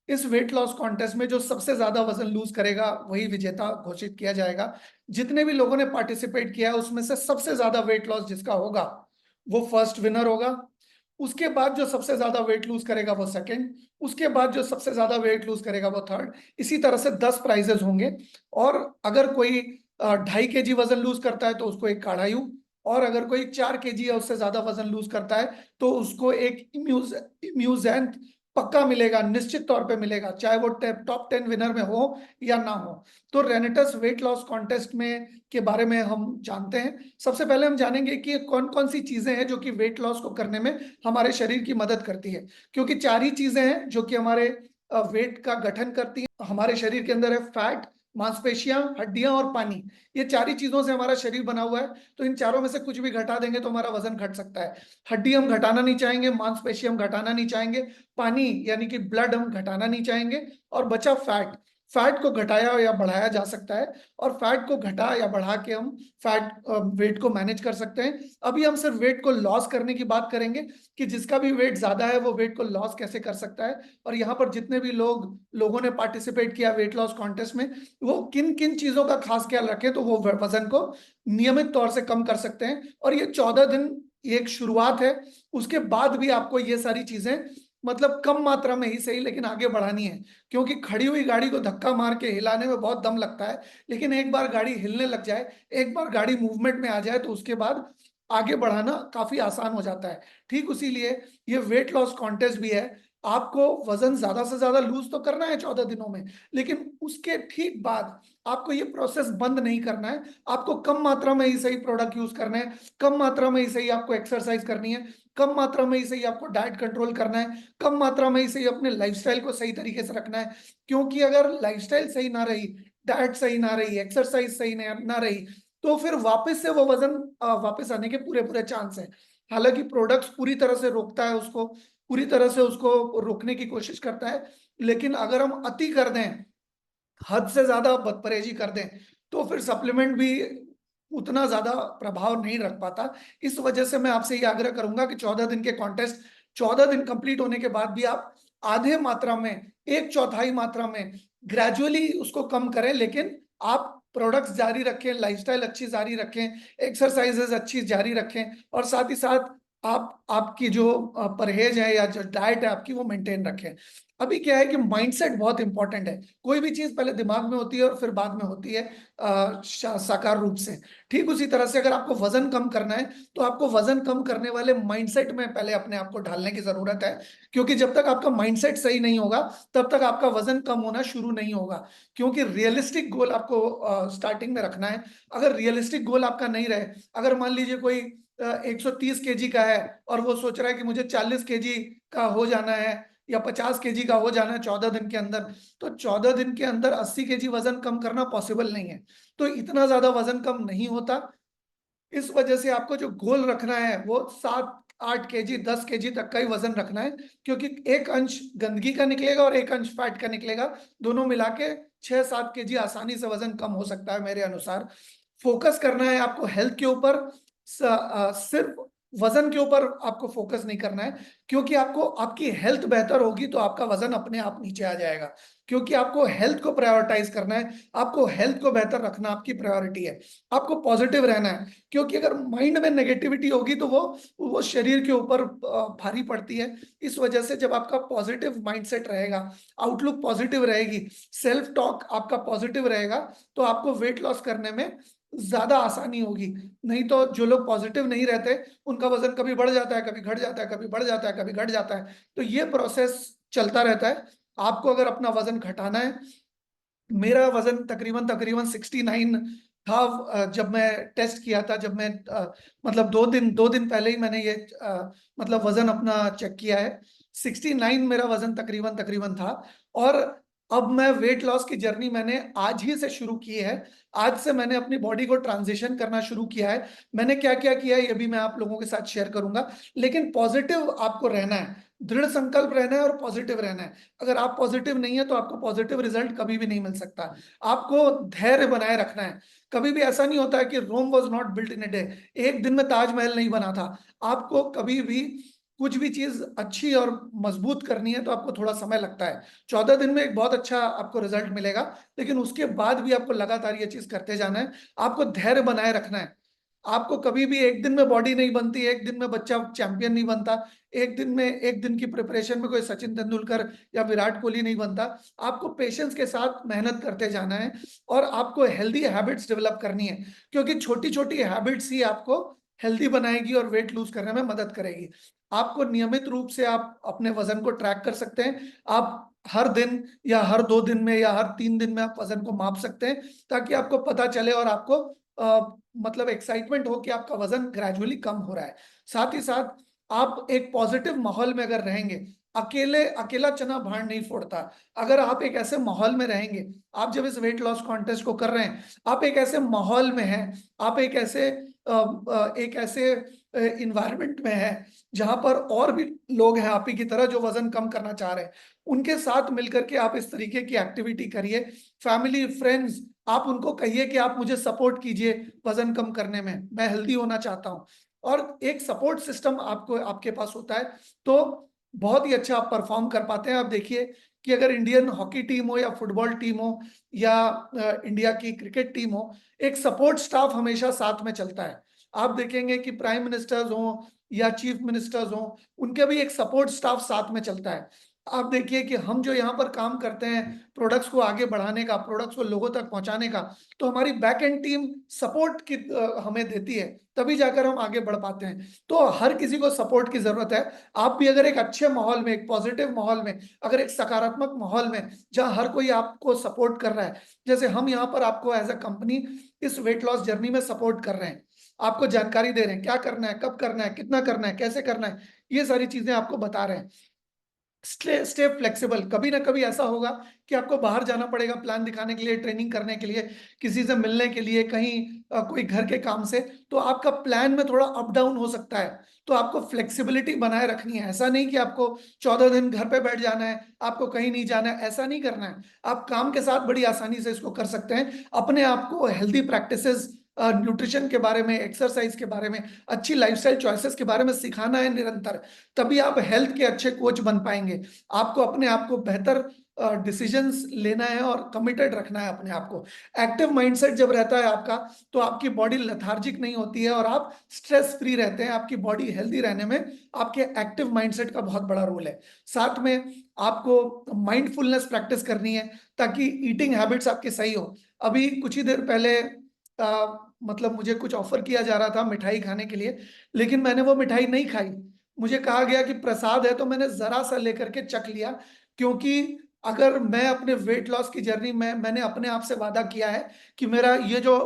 इस weight loss contest में जो सबसे ज्यादा वजन लूज करेगा वही विजेता घोषित किया जाएगा। जितने भी लोगों ने पार्टिसिपेट किया है उसमें से सबसे ज्यादा वेट लॉस जिसका होगा वो फर्स्ट विनर होगा। उसके बाद जो सबसे ज्यादा वेट लूज करेगा वो सेकंड। उसके बाद जो सबसे ज्यादा वेट लूज करेगा वो थर्ड। इसी तरह से 10 प्राइजेस होंगे। और अगर कोई 2.5 kg वजन लूज करता है तो उसको एक काढ़ायु। और अगर कोई 4 kg या उससे ज्यादा वजन लूज करता है तो उसको एक इम्यूजेंट पक्का मिलेगा, निश्चित तौर पे मिलेगा, चाहे वो टॉप 10 विनर में हो या ना हो। तो रेनेटस वेट लॉस कॉन्टेस्ट में के बारे में हम जानते हैं। सबसे पहले हम जानेंगे कि कौन कौन सी चीजें हैं जो कि वेट लॉस को करने में हमारे शरीर की मदद करती है। क्योंकि 4 ही चीजें हैं जो कि हमारे वेट का गठन करती है। हमारे शरीर के अंदर है फैट, मांसपेशियां, हड्डियां और पानी। ये 4 ही चीजों से हमारा शरीर बना हुआ है। तो इन चारों में से कुछ भी घटा देंगे तो हमारा वजन घट सकता है। हड्डी हम घटाना नहीं चाहेंगे, मांसपेशी हम घटाना नहीं चाहेंगे, पानी यानी कि ब्लड हम घटाना नहीं चाहेंगे, और बचा फैट। फैट को घटाया या बढ़ाया जा सकता है। और फैट को घटा या बढ़ा के हम फैट वेट को मैनेज कर सकते हैं। अभी हम सिर्फ वेट को लॉस करने की बात करेंगे कि जिसका भी वेट ज्यादा है वो वेट को लॉस कैसे कर सकता है। और यहाँ पर जितने भी लोगों ने पार्टिसिपेट किया वेट लॉस कॉन्टेस्ट में वो किन किन चीजों का खास ख्याल रखें तो वो वजन को नियमित तौर से कम कर सकते हैं। और ये 14 दिन ये एक शुरुआत है। उसके बाद भी आपको ये सारी चीजें मतलब कम मात्रा में ही सही लेकिन आगे बढ़ानी है। क्योंकि खड़ी हुई गाड़ी को धक्का मार के हिलाने में बहुत दम लगता है। लेकिन एक बार गाड़ी हिलने लग जाए, एक बार गाड़ी मूवमेंट में आ जाए तो उसके बाद आगे बढ़ाना काफी आसान हो जाता है। ठीक उसी लिए ये वेट लॉस कॉन्टेस्ट भी है। आपको वजन ज्यादा से ज्यादा लूज तो करना है 14 दिनों में, लेकिन उसके ठीक बाद आपको ये प्रोसेस बंद नहीं करना है। आपको कम मात्रा में ही सही प्रोडक्ट यूज करना है, कम मात्रा में ही सही आपको एक्सरसाइज करनी है, कम मात्रा में ही सही आपको डाइट कंट्रोल करना है, कम मात्रा में ही सही अपने लाइफस्टाइल को सही तरीके से रखना है। क्योंकि अगर लाइफस्टाइल सही ना रही, डाइट सही ना रही, एक्सरसाइज सही ना रही, तो फिर वापस से वो वजन वापस आने के पूरे पूरे चांस है। हालांकि प्रोडक्ट्स पूरी तरह से रोकता है उसको, पूरी तरह से उसको रोकने की कोशिश करता है। लेकिन अगर हम अति कर दें, हद से ज्यादा बदपरहेजी कर दें, तो फिर सप्लीमेंट भी उतना ज्यादा प्रभाव नहीं रख पाता। इस वजह से मैं आपसे ये आग्रह करूंगा कि 14 दिन के कॉन्टेस्ट, 14 दिन कंप्लीट होने के बाद भी आप आधे मात्रा में, एक चौथाई मात्रा में ग्रेजुअली उसको कम करें। लेकिन आप प्रोडक्ट्स जारी रखें, लाइफस्टाइल अच्छी जारी रखें, एक्सरसाइजेज अच्छी जारी रखें, और साथ ही साथ आप आपकी जो परहेज है या जो डाइट है आपकी वो मेंटेन रखें। अभी क्या है कि माइंडसेट बहुत इंपॉर्टेंट है। कोई भी चीज पहले दिमाग में होती है और फिर बाद में होती है साकार रूप से। ठीक उसी तरह से अगर आपको वजन कम करना है तो आपको वजन कम करने वाले माइंडसेट में पहले अपने आप को ढालने की जरूरत है। क्योंकि जब तक आपका माइंडसेट सही नहीं होगा तब तक आपका वजन कम होना शुरू नहीं होगा। क्योंकि रियलिस्टिक गोल आपको स्टार्टिंग में रखना है। अगर रियलिस्टिक गोल आपका नहीं रहे, अगर मान लीजिए कोई 130 kg का है और वो सोच रहा है कि मुझे 40 kg का हो जाना है या 50 kg का हो जाना है 14 दिन के अंदर, तो 14 दिन के अंदर 80 kg वजन कम करना पॉसिबल नहीं है। तो इतना ज्यादा वजन कम नहीं होता। इस वजह से आपको जो गोल रखना है वो 7-8 kg 10 kg तक का ही वजन रखना है। क्योंकि एक अंश गंदगी का निकलेगा और एक अंश फैट का निकलेगा, दोनों मिला के 6-7 kg आसानी से वजन कम हो सकता है मेरे अनुसार। फोकस करना है आपको हेल्थ के ऊपर, सिर्फ वजन के ऊपर आपको फोकस नहीं करना है। क्योंकि आपको आपकी हेल्थ बेहतर होगी तो आपका वजन अपने आप नीचे आ जाएगा। क्योंकि आपको हेल्थ को प्रायोरिटाइज करना है, आपको हेल्थ को बेहतर रखना आपकी प्रायोरिटी है। आपको पॉजिटिव रहना है। क्योंकि अगर माइंड में नेगेटिविटी होगी तो वो शरीर के ऊपर भारी पड़ती है। इस वजह से जब आपका पॉजिटिव माइंडसेट रहेगा, आउटलुक पॉजिटिव रहेगी, सेल्फ टॉक आपका पॉजिटिव रहेगा, तो आपको वेट लॉस करने में ज्यादा आसानी होगी। नहीं तो जो लोग पॉजिटिव नहीं रहते उनका वजन कभी बढ़ जाता है, कभी घट जाता है, कभी बढ़ जाता है, कभी घट जाता है। तो ये प्रोसेस चलता रहता है। आपको अगर अपना वजन घटाना है, मेरा वजन तकरीबन तकरीबन 69 था जब मैं टेस्ट किया था। जब मैं मतलब 2 दिन पहले ही मैंने ये मतलब वजन अपना चेक किया है। 69 मेरा वजन तकरीबन तकरीबन था। और अब मैं वेट लॉस की जर्नी मैंने आज ही से शुरू की है। आज से मैंने अपनी बॉडी को ट्रांजिशन करना शुरू किया है। मैंने क्या क्या किया है ये भी मैं आप लोगों के साथ शेयर करूंगा। लेकिन पॉजिटिव आपको रहना है, दृढ़ संकल्प रहना है और पॉजिटिव रहना है। अगर आप पॉजिटिव नहीं है तो आपको पॉजिटिव रिजल्ट कभी भी नहीं मिल सकता। आपको धैर्य बनाए रखना है। कभी भी ऐसा नहीं होता है कि Rome was not built in a day. एक दिन में ताजमहल नहीं बना था। आपको कभी भी कुछ भी चीज अच्छी और मजबूत करनी है तो आपको थोड़ा समय लगता है। 14 दिन में एक बहुत अच्छा आपको रिजल्ट मिलेगा, लेकिन उसके बाद भी आपको लगातार ये चीज करते जाना है। आपको धैर्य बनाए रखना है। आपको कभी भी एक दिन में बॉडी नहीं बनती, एक दिन में बच्चा चैंपियन नहीं बनता, एक दिन में, एक दिन की प्रिपरेशन में कोई सचिन तेंदुलकर या विराट कोहली नहीं बनता। आपको पेशेंस के साथ मेहनत करते जाना है और आपको हेल्दी हैबिट्स डेवलप करनी है, क्योंकि छोटी छोटी हैबिट्स ही आपको हेल्दी बनाएगी और वेट लूज करने में मदद करेगी। आपको नियमित रूप से आप अपने वजन को ट्रैक कर सकते हैं। आप हर दिन या हर 2 दिन में या हर 3 दिन में आप वजन को माप सकते हैं, ताकि आपको पता चले और आपको मतलब एक्साइटमेंट हो कि आपका वजन ग्रेजुअली कम हो रहा है। साथ ही साथ आप एक पॉजिटिव माहौल में अगर रहेंगे, अकेला चना भाड़ नहीं फोड़ता। अगर आप एक ऐसे माहौल में रहेंगे, आप जब इस वेट लॉस कॉन्टेस्ट को कर रहे हैं, आप एक ऐसे माहौल में हैं, आप एक ऐसे इन्वायरमेंट में है जहां पर और भी लोग हैं आप ही की तरह जो वजन कम करना चाह रहे हैं, उनके साथ मिलकर के आप इस तरीके की एक्टिविटी करिए। फैमिली फ्रेंड्स, आप उनको कहिए कि आप मुझे सपोर्ट कीजिए वजन कम करने में, मैं हेल्दी होना चाहता हूँ। और एक सपोर्ट सिस्टम आपको आपके पास होता है तो बहुत ही अच्छा आप परफॉर्म कर पाते हैं। आप देखिए कि अगर इंडियन हॉकी टीम हो या फुटबॉल टीम हो या इंडिया की क्रिकेट टीम हो, एक सपोर्ट स्टाफ हमेशा साथ में चलता है। आप देखेंगे कि प्राइम मिनिस्टर्स हो या चीफ मिनिस्टर्स हो, उनके भी एक सपोर्ट स्टाफ साथ में चलता है। आप देखिए कि हम जो यहाँ पर काम करते हैं प्रोडक्ट्स को आगे बढ़ाने का, प्रोडक्ट्स को लोगों तक पहुंचाने का, तो हमारी बैक एंड टीम सपोर्ट की हमें देती है, तभी जाकर हम आगे बढ़ पाते हैं। तो हर किसी को सपोर्ट की जरूरत है। आप भी अगर एक अच्छे माहौल में, एक पॉजिटिव माहौल में, अगर एक सकारात्मक माहौल में जहाँ हर कोई आपको सपोर्ट कर रहा है, जैसे हम यहाँ पर आपको एज अ कंपनी इस वेट लॉस जर्नी में सपोर्ट कर रहे हैं, आपको जानकारी दे रहे हैं क्या करना है, कब करना है, कितना करना है, कैसे करना है, ये सारी चीजें आपको बता रहे हैं। Stay flexible. कभी ना कभी ऐसा होगा कि आपको बाहर जाना पड़ेगा प्लान दिखाने के लिए, ट्रेनिंग करने के लिए, किसी से मिलने के लिए, कहीं कोई घर के काम से, तो आपका प्लान में थोड़ा अप डाउन हो सकता है। तो आपको फ्लेक्सिबिलिटी बनाए रखनी है। ऐसा नहीं कि आपको 14 दिन घर पे बैठ जाना है, आपको कहीं नहीं जाना है, ऐसा नहीं करना है। आप काम के साथ बड़ी आसानी से इसको कर सकते हैं। अपने आप को हेल्दी प्रैक्टिसेस, न्यूट्रिशन के बारे में, एक्सरसाइज के बारे में, अच्छी लाइफस्टाइल चॉइसेस के बारे में सिखाना है निरंतर। तभी आप हेल्थ के अच्छे कोच बन पाएंगे। आपको अपने आप को बेहतर डिसीजंस लेना है और कमिटेड रखना है अपने आप को। एक्टिव माइंडसेट जब रहता है आपका, तो आपकी बॉडी लेथार्जिक नहीं होती है और आप स्ट्रेस फ्री रहते हैं। आपकी बॉडी हेल्दी रहने में आपके एक्टिव माइंडसेट का बहुत बड़ा रोल है। साथ में आपको माइंडफुलनेस प्रैक्टिस करनी है ताकि ईटिंग हैबिट्स आपकी सही हो। अभी कुछ ही देर पहले मतलब मुझे कुछ ऑफर किया जा रहा था मिठाई खाने के लिए, लेकिन मैंने वो मिठाई नहीं खाई। मुझे कहा गया कि प्रसाद है, तो मैंने जरा सा लेकर के चख लिया, क्योंकि अगर मैं अपने वेट लॉस की जर्नी में, मैंने अपने आप से वादा किया है कि मेरा ये जो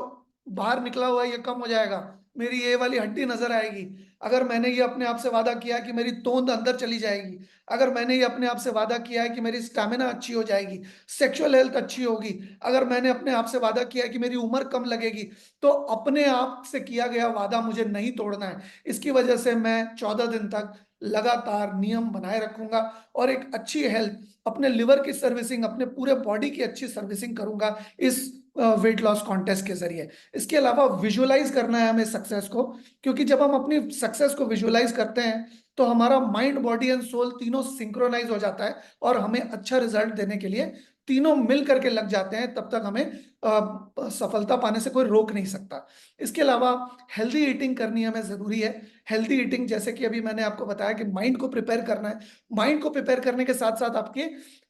बाहर निकला हुआ है ये कम हो जाएगा, मेरी ये वाली हड्डी नजर आएगी। अगर मैंने ये अपने आप से वादा किया है कि मेरी तोंद अंदर चली जाएगी, अगर मैंने ये अपने आप से वादा किया है कि मेरी स्टैमिना अच्छी हो जाएगी, सेक्सुअल हेल्थ अच्छी होगी, अगर मैंने अपने आप से वादा किया है कि मेरी उम्र कम लगेगी, तो अपने आप से किया गया वादा मुझे नहीं तोड़ना है। इसकी वजह से मैं 14 दिन तक लगातार नियम बनाए रखूंगा और एक अच्छी हेल्थ, अपने लिवर की सर्विसिंग, अपने पूरे बॉडी की अच्छी सर्विसिंग करूंगा इस वेट लॉस कॉन्टेस्ट के जरिए। इसके अलावा विजुअलाइज करना है हमें सक्सेस को, क्योंकि जब हम अपनी सक्सेस को विजुअलाइज करते हैं तो हमारा माइंड, बॉडी एंड सोल तीनों सिंक्रोनाइज हो जाता है और हमें अच्छा रिजल्ट देने के लिए तीनों मिल करके लग जाते हैं। तब तक हमें सफलता पाने से कोई रोक नहीं सकता। इसके अलावा हेल्दी ईटिंग करनी हमें जरूरी है। हेल्दी ईटिंग जैसे कि अभी मैंने आपको बताया कि माइंड को प्रिपेयर करना है, माइंड को प्रिपेयर करने के साथ साथ आपकी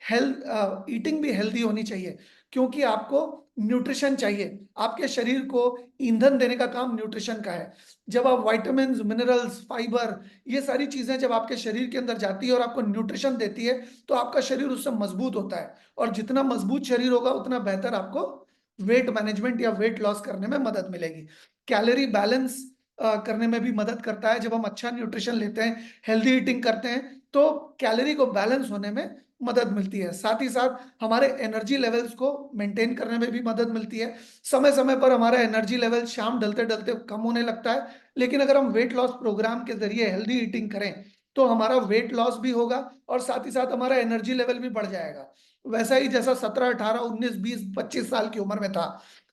हेल्थ ईटिंग भी हेल्दी होनी चाहिए, क्योंकि आपको न्यूट्रिशन चाहिए। आपके शरीर को ईंधन देने का काम न्यूट्रिशन का है। जब आप विटामिन, मिनरल्स, फाइबर, ये सारी चीजें जब आपके शरीर के अंदर जाती है और आपको न्यूट्रिशन देती है, तो आपका शरीर उससे मजबूत होता है। और जितना मजबूत शरीर होगा उतना बेहतर आपको वेट मैनेजमेंट या वेट लॉस करने में मदद मिलेगी। कैलोरी बैलेंस करने में भी मदद करता है। जब हम अच्छा न्यूट्रिशन लेते हैं, हेल्दी ईटिंग करते हैं, तो कैलोरी को बैलेंस होने में मदद मिलती है। साथ ही साथ हमारे एनर्जी लेवल्स को मेंटेन करने में भी मदद मिलती है। समय समय पर हमारा एनर्जी लेवल शाम ढलते ढलते कम होने लगता है, लेकिन अगर हम वेट लॉस प्रोग्राम के जरिए हेल्दी ईटिंग करें तो हमारा वेट लॉस भी होगा और साथ ही साथ हमारा एनर्जी लेवल भी बढ़ जाएगा, वैसा ही जैसा 17, 18, 19, 20, 25 साल की उम्र में था।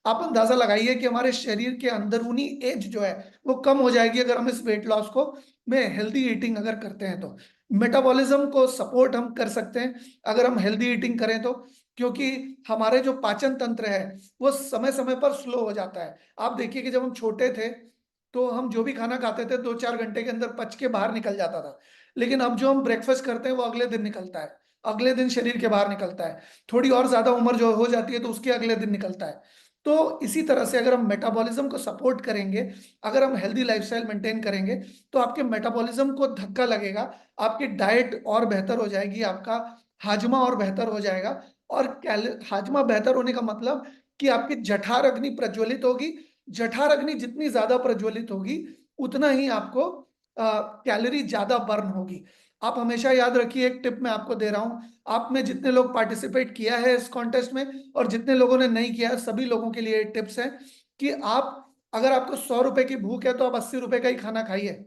आप अंदाजा लगाइए कि हमारे शरीर के अंदरूनी एज जो है वो कम हो जाएगी अगर हम इस वेट लॉस को में हेल्दी ईटिंग अगर करते हैं तो। मेटाबॉलिज्म को सपोर्ट हम कर सकते हैं अगर हम हेल्दी ईटिंग करें तो, क्योंकि हमारे जो पाचन तंत्र है वो समय समय पर स्लो हो जाता है। आप देखिए कि जब हम छोटे थे तो हम जो भी खाना खाते थे 2-4 घंटे के अंदर पच के बाहर निकल जाता था, लेकिन अब जो हम ब्रेकफास्ट करते हैं वो अगले दिन निकलता है, अगले दिन शरीर के बाहर निकलता है। थोड़ी और ज्यादा उम्र जो हो जाती है तो उसके अगले दिन निकलता है। तो इसी तरह से अगर हम मेटाबॉलिज्म को सपोर्ट करेंगे, अगर हम हेल्दी लाइफस्टाइल मेंटेन करेंगे, तो आपके मेटाबॉलिज्म को धक्का लगेगा, आपकी डाइट और बेहतर हो जाएगी, आपका हाजमा और बेहतर हो जाएगा। और हाजमा बेहतर होने का मतलब कि आपकी जठर अग्नि प्रज्वलित होगी। जठर अग्नि जितनी ज्यादा प्रज्वलित होगी उतना ही आपको कैलोरी ज्यादा बर्न होगी। आप हमेशा याद रखिए, एक टिप मैं आपको दे रहा हूं, आप में जितने लोग पार्टिसिपेट किया है इस कॉन्टेस्ट में और जितने लोगों ने नहीं किया है, सभी लोगों के लिए टिप्स है कि आप, अगर आपको 100 रुपए की भूख है तो आप 80 रुपए का ही खाना खाइए।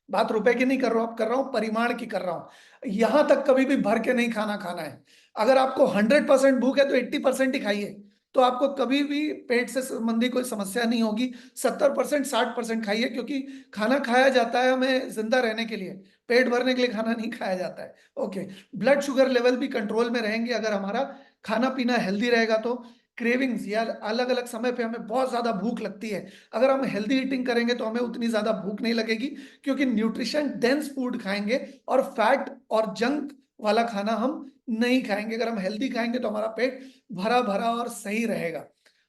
बात रुपए की नहीं कर रहा हूं, आप कर रहा हूं परिमाण की कर रहा हूं। यहां तक कभी भी भर के नहीं खाना खाना है। अगर आपको 100% भूख है तो 80% ही खाइए, तो आपको कभी भी पेट से संबंधी कोई समस्या नहीं होगी। 70%, 60% खाइए, क्योंकि खाना खाया जाता है हमें जिंदा रहने के लिए, पेट भरने के लिए खाना नहीं खाया जाता है। ओके। ब्लड शुगर लेवल भी कंट्रोल में रहेंगे अगर हमारा खाना पीना हेल्दी रहेगा तो। क्रेविंग्स या अलग अलग समय पे हमें बहुत ज्यादा भूख लगती है, अगर हम हेल्दी ईटिंग करेंगे तो हमें उतनी ज्यादा भूख नहीं लगेगी, क्योंकि न्यूट्रिशन डेंस फूड खाएंगे और फैट और जंक वाला खाना हम नहीं खाएंगे। अगर हम हेल्दी खाएंगे तो हमारा पेट भरा भरा और सही रहेगा।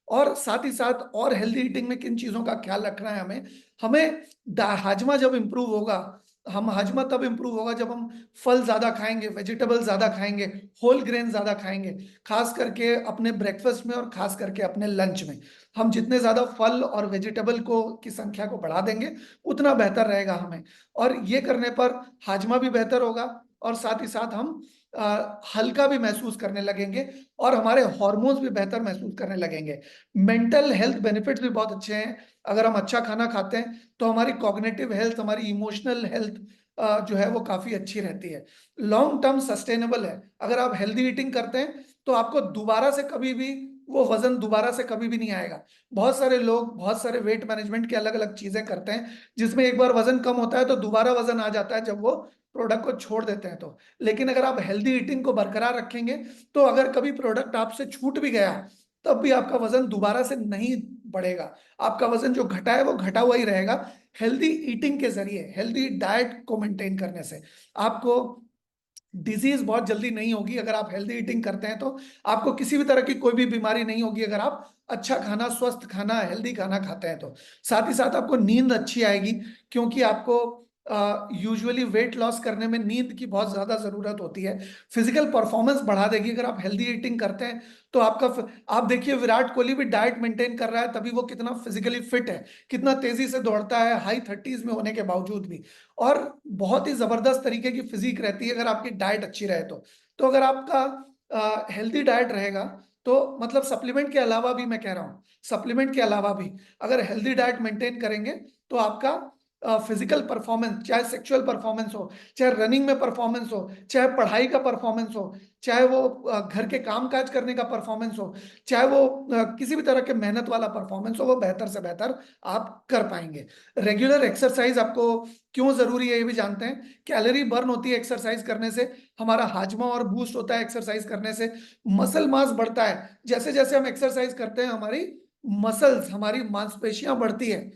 और साथ ही साथ और हेल्दी ईटिंग में किन चीजों का ख्याल रखना है हमें, हमें हाजमा जब इंप्रूव होगा, हम हाजमा तब इंप्रूव होगा जब हम फल ज्यादा खाएंगे, वेजिटेबल ज्यादा खाएंगे, होल ग्रेन ज्यादा खाएंगे, खास करके अपने ब्रेकफास्ट में और खास करके अपने लंच में। हम जितने ज्यादा फल और वेजिटेबल को की संख्या को बढ़ा देंगे उतना बेहतर रहेगा हमें। और ये करने पर हाजमा भी बेहतर होगा और साथ ही साथ हम हल्का भी महसूस करने लगेंगे और हमारे हॉर्मोन्स भी बेहतर महसूस करने लगेंगे। मेंटल हेल्थ बेनिफिट्स भी बहुत अच्छे हैं अगर हम अच्छा खाना खाते हैं, तो हमारी कॉग्निटिव हेल्थ, हमारी इमोशनल हेल्थ जो है वो काफी अच्छी रहती है। लॉन्ग टर्म सस्टेनेबल है। अगर आप हेल्दी ईटिंग करते हैं तो आपको दोबारा से कभी भी वो वजन दोबारा से कभी भी नहीं आएगा। बहुत सारे लोग बहुत सारे वेट मैनेजमेंट की अलग अलग चीजें करते हैं जिसमें एक बार वजन कम होता है तो दोबारा वजन आ जाता है जब वो प्रोडक्ट को छोड़ देते हैं तो। लेकिन अगर आप हेल्दी ईटिंग को बरकरार रखेंगे तो अगर कभी प्रोडक्ट आपसे छूट भी गया तब भी आपका वजन दोबारा से नहीं बढ़ेगा, आपका वजन जो घटा है वो घटा हुआ ही रहेगा। हेल्दी ईटिंग के जरिए, हेल्दी डाइट को मेंटेन करने से आपको डिजीज बहुत जल्दी नहीं होगी। अगर आप हेल्दी ईटिंग करते हैं तो आपको किसी भी तरह की कोई भी बीमारी नहीं होगी, अगर आप अच्छा खाना, स्वस्थ खाना, हेल्दी खाना खाते हैं तो। साथ ही साथ आपको नींद अच्छी आएगी, क्योंकि आपको यूजुअली वेट लॉस करने में नींद की बहुत ज्यादा जरूरत होती है। फिजिकल परफॉर्मेंस बढ़ा देगी अगर आप हेल्दी ईटिंग करते हैं तो। आप देखिए विराट कोहली भी डाइट मेंटेन कर रहा है तभी वो कितना फिजिकली फिट है, कितना तेजी से दौड़ता है हाई 30s में होने के बावजूद भी, और बहुत ही जबरदस्त तरीके की फिजिक रहती है अगर आपकी डाइट अच्छी रहे तो। तो अगर आपका हेल्दी डाइट रहेगा तो, मतलब सप्लीमेंट के अलावा भी मैं कह रहा हूँ, सप्लीमेंट के अलावा भी अगर हेल्दी डाइट मेंटेन करेंगे तो आपका फिजिकल परफॉर्मेंस, चाहे सेक्सुअल परफॉर्मेंस हो, चाहे रनिंग में परफॉर्मेंस हो, चाहे पढ़ाई का परफॉर्मेंस हो, चाहे वो घर के काम काज करने का परफॉर्मेंस हो, चाहे वो किसी भी तरह के मेहनत वाला परफॉर्मेंस हो, वो बेहतर से बेहतर आप कर पाएंगे। रेगुलर एक्सरसाइज आपको क्यों जरूरी है ये भी जानते हैं। कैलोरी बर्न होती है एक्सरसाइज करने से, हमारा हाजमा और बूस्ट होता है एक्सरसाइज करने से, मसल मास बढ़ता है। जैसे जैसे हम एक्सरसाइज करते हैं हमारी मसल्स, हमारी मांसपेशियां बढ़ती है,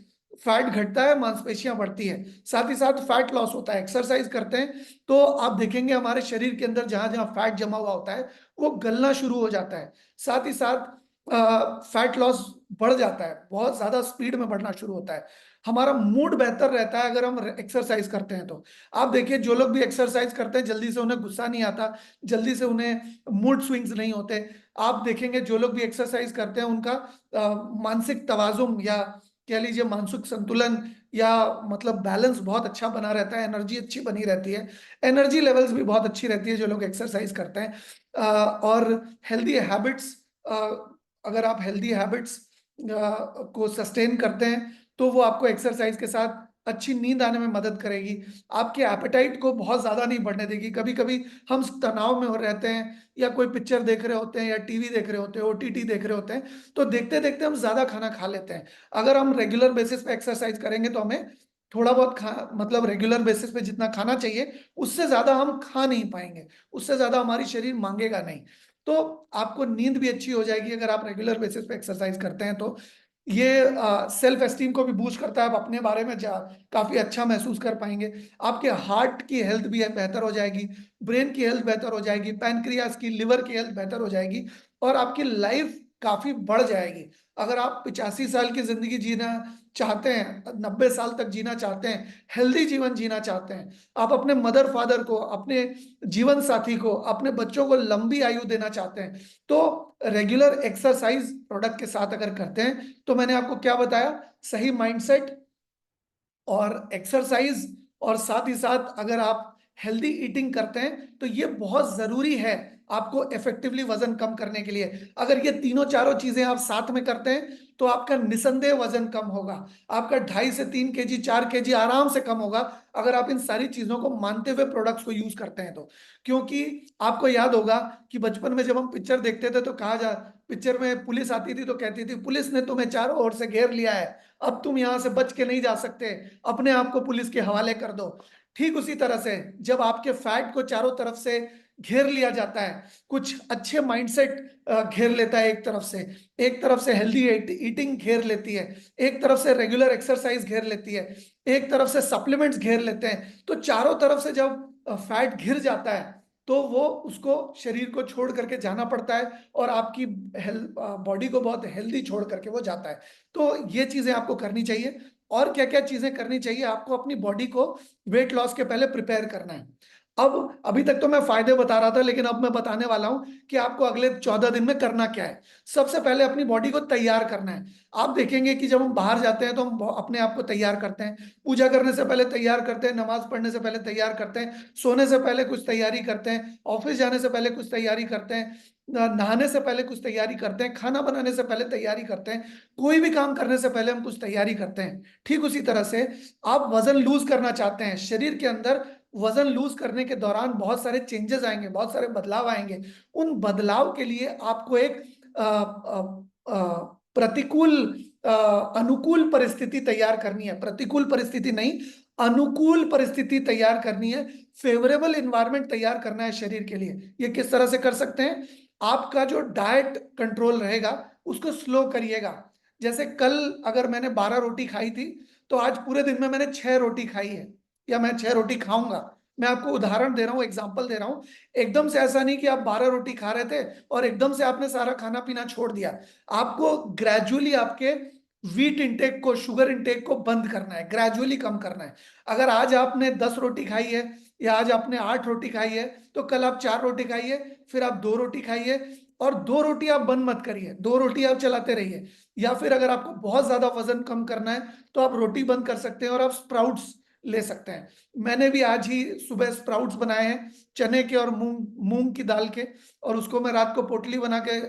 फैट घटता है, मांसपेशियां बढ़ती है। साथ ही साथ फैट लॉस होता है। एक्सरसाइज करते हैं तो आप देखेंगे हमारे शरीर के अंदर जहां जहां फैट जमा हुआ होता है वो गलना शुरू हो जाता है। साथ ही साथ फैट लॉस बढ़ जाता है, बहुत ज्यादा स्पीड में बढ़ना शुरू होता है। हमारा मूड बेहतर रहता है अगर हम एक्सरसाइज करते हैं तो। आप देखिए जो लोग भी एक्सरसाइज करते हैं जल्दी से उन्हें गुस्सा नहीं आता, जल्दी से उन्हें मूड स्विंग्स नहीं होते। आप देखेंगे जो लोग भी एक्सरसाइज करते हैं उनका मानसिक तवाजुन या कह लीजिए मानसिक संतुलन या मतलब बैलेंस बहुत अच्छा बना रहता है, एनर्जी अच्छी बनी रहती है, एनर्जी लेवल्स भी बहुत अच्छी रहती है जो लोग एक्सरसाइज करते हैं। और हेल्दी हैबिट्स, अगर आप हेल्दी हैबिट्स को सस्टेन करते हैं तो वो आपको एक्सरसाइज के साथ अच्छी नींद आने में मदद करेगी, आपके एपेटाइट को बहुत ज्यादा नहीं बढ़ने देगी। कभी कभी हम तनाव में हो रहते हैं, या कोई पिक्चर देख रहे होते हैं, या टीवी देख रहे होते हैं, ओटीटी देख रहे होते हैं, तो देखते देखते हम ज्यादा खाना खा लेते हैं। अगर हम रेगुलर बेसिस पे एक्सरसाइज करेंगे तो हमें थोड़ा बहुत खा मतलब रेगुलर बेसिस पे जितना खाना चाहिए उससे ज्यादा हम खा नहीं पाएंगे, उससे ज्यादा हमारी शरीर मांगेगा नहीं। तो आपको नींद भी अच्छी हो जाएगी अगर आप रेगुलर बेसिस पे एक्सरसाइज करते हैं तो। ये सेल्फ एस्टीम को भी बूस्ट करता है, आप अपने बारे में काफी अच्छा महसूस कर पाएंगे। आपके हार्ट की हेल्थ भी बेहतर हो जाएगी, ब्रेन की हेल्थ बेहतर हो जाएगी, पैनक्रियास की, लिवर की हेल्थ बेहतर हो जाएगी, और आपकी लाइफ काफी बढ़ जाएगी। अगर आप 85 साल की जिंदगी जीना चाहते हैं, 90 साल तक जीना चाहते हैं, हेल्दी जीवन जीना चाहते हैं, आप अपने मदर फादर को, अपने जीवन साथी को, अपने बच्चों को लंबी आयु देना चाहते हैं, तो रेगुलर एक्सरसाइज प्रोडक्ट के साथ अगर करते हैं, तो मैंने आपको क्या बताया, सही माइंडसेट और एक्सरसाइज, और साथ ही साथ अगर आप हेल्दी ईटिंग करते हैं, तो ये बहुत जरूरी है आपको इफेक्टिवली वजन कम करने के लिए। अगर ये तीनों चारों चीजें आप साथ में करते हैं तो आपका निसंदेह वजन कम होगा। आपका 2.5 से 3 kg 4 kg आराम से कम होगा, अगर आप इन सारी चीजों को मानते हुए प्रोडक्ट्स को यूज करते हैं तो। क्योंकि आपको याद होगा कि बचपन में जब हम पिक्चर देखते थे तो कहा जा पिक्चर में पुलिस आती थी तो कहती थी, पुलिस ने तुम्हें चारों ओर से घेर लिया है, अब तुम यहां से बच के नहीं जा सकते, अपने आप को पुलिस के हवाले कर दो। ठीक उसी तरह से जब आपके फैट को चारों तरफ से घेर लिया जाता है, कुछ अच्छे माइंडसेट घेर लेता है, एक तरफ से हेल्दी ईटिंग घेर लेती है, एक तरफ से रेगुलर एक्सरसाइज घेर लेती है, एक तरफ से सप्लीमेंट्स घेर लेते हैं, तो चारों तरफ से जब फैट घिर जाता है तो वो उसको शरीर को छोड़ करके जाना पड़ता है, और आपकी बॉडी को बहुत हेल्दी छोड़ करके वो जाता है। तो ये चीजें आपको करनी चाहिए। और क्या क्या चीजें करनी चाहिए आपको अपनी बॉडी को वेट लॉस के पहले प्रिपेयर करना है। अब अभी तक तो मैं फायदे बता रहा था, लेकिन अब मैं बताने वाला हूं कि आपको अगले 14 दिन में करना क्या है। सबसे पहले अपनी बॉडी को तैयार करना है। आप देखेंगे कि जब हम बाहर जाते हैं तो हम अपने आप को तैयार करते हैं, पूजा करने से पहले तैयार करते हैं, नमाज पढ़ने से पहले तैयार करते हैं, सोने से पहले कुछ तैयारी करते हैं, ऑफिस जाने से पहले कुछ तैयारी करते हैं, नहाने से पहले कुछ तैयारी करते हैं, खाना बनाने से पहले तैयारी करते हैं, कोई भी काम करने से पहले हम कुछ तैयारी करते हैं। ठीक उसी तरह से आप वजन लूज करना चाहते हैं, शरीर के अंदर वजन लूज करने के दौरान बहुत सारे चेंजेस आएंगे, बहुत सारे बदलाव आएंगे। उन बदलाव के लिए आपको एक प्रतिकूल अनुकूल परिस्थिति तैयार करनी है, प्रतिकूल परिस्थिति नहीं, अनुकूल परिस्थिति तैयार करनी है, फेवरेबल इन्वायरमेंट तैयार करना है शरीर के लिए। ये किस तरह से कर सकते हैं, आपका जो डाइट कंट्रोल रहेगा उसको स्लो करिएगा। जैसे कल अगर मैंने 12 रोटी खाई थी, तो आज पूरे दिन में मैंने 6 रोटी खाई है, या मैं 6 रोटी खाऊंगा। मैं आपको उदाहरण दे रहा हूँ, एग्जाम्पल दे रहा हूँ। एकदम से ऐसा नहीं कि आप 12 रोटी खा रहे थे और एकदम से आपने सारा खाना पीना छोड़ दिया। आपको ग्रेजुअली आपके वीट इंटेक को, शुगर इंटेक को बंद करना है, ग्रेजुअली कम करना है। अगर आज आपने 10 रोटी खाई है, या आज आपने 8 रोटी खाई है, तो कल आप 4 रोटी खाइए, फिर आप 2 रोटी खाइए, और 2 रोटी आप बंद मत करिए, 2 रोटी आप चलाते रहिए। या फिर अगर आपको बहुत ज्यादा वजन कम करना है तो आप रोटी बंद कर सकते हैं और आप स्प्राउट्स ले सकते हैं। मैंने भी आज ही सुबह स्प्राउट्स बनाए हैं, चने के और मूंग मूंग की दाल के, और उसको मैं रात को पोटली बना के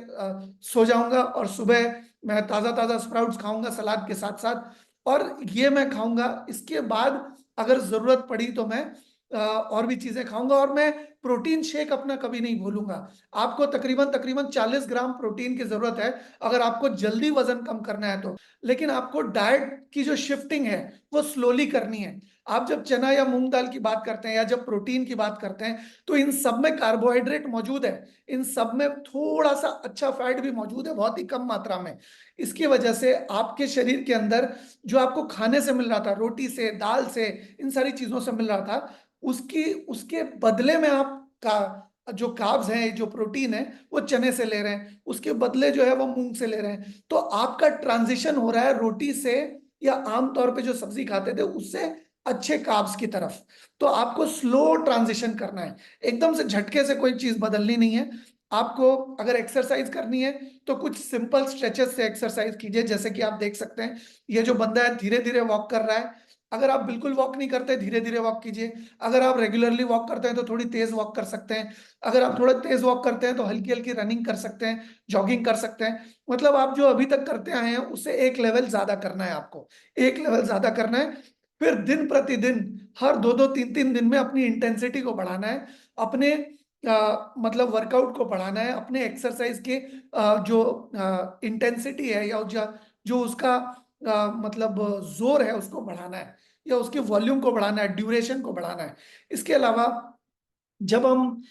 सो जाऊंगा, और सुबह मैं ताज़ा ताज़ा स्प्राउट्स खाऊंगा सलाद के साथ साथ। और ये मैं खाऊंगा, इसके बाद अगर जरूरत पड़ी तो मैं और भी चीजें खाऊंगा, और मैं प्रोटीन शेक अपना कभी नहीं भूलूंगा। आपको तकरीबन तकरीबन 40 ग्राम प्रोटीन की जरूरत है अगर आपको जल्दी वजन कम करना है तो। लेकिन आपको डाइट की जो शिफ्टिंग है वो स्लोली करनी है। आप जब चना या मूंग दाल की बात करते हैं, या जब प्रोटीन की बात करते हैं, तो इन सब में कार्बोहाइड्रेट मौजूद है, इन सब में थोड़ा सा अच्छा फैट भी मौजूद है, बहुत ही कम मात्रा में। इसकी वजह से आपके शरीर के अंदर जो आपको खाने से मिल रहा था, रोटी से, दाल से, इन सारी चीजों से मिल रहा था, उसकी उसके बदले में आप का जो कार्ब्स हैं, जो प्रोटीन है, वो चने से ले रहे हैं, उसके बदले जो है वो मूंग से ले रहे हैं। तो आपका ट्रांजिशन हो रहा है रोटी से, या आमतौर पे जो सब्जी खाते थे उससे, अच्छे कार्ब्स की तरफ। तो आपको स्लो ट्रांजिशन करना है, एकदम से झटके से कोई चीज बदलनी नहीं है। आपको अगर एक्सरसाइज करनी है तो कुछ सिंपल स्ट्रेचेस से एक्सरसाइज कीजिए। जैसे कि आप देख सकते हैं, ये जो बंदा है धीरे धीरे वॉक कर रहा है। अगर आप बिल्कुल वॉक नहीं करते, धीरे धीरे वॉक कीजिए। अगर आप रेगुलरली वॉक करते हैं तो थोड़ी तेज वॉक कर सकते हैं। अगर आप थोड़ा तेज वॉक करते हैं तो हल्की हल्की रनिंग कर सकते हैं, जॉगिंग कर सकते हैं। मतलब आप जो अभी तक करते आए हैं उससे एक लेवल ज्यादा करना है आपको, एक लेवल ज्यादा करना है। फिर दिन प्रतिदिन हर 2-2 3-3 दिन में अपनी इंटेंसिटी को बढ़ाना है, अपने मतलब वर्कआउट को बढ़ाना है, अपने एक्सरसाइज के जो इंटेंसिटी है या जो उसका मतलब जोर है उसको बढ़ाना है, या उसके वॉल्यूम को बढ़ाना है, ड्यूरेशन को बढ़ाना है। इसके अलावा जब हम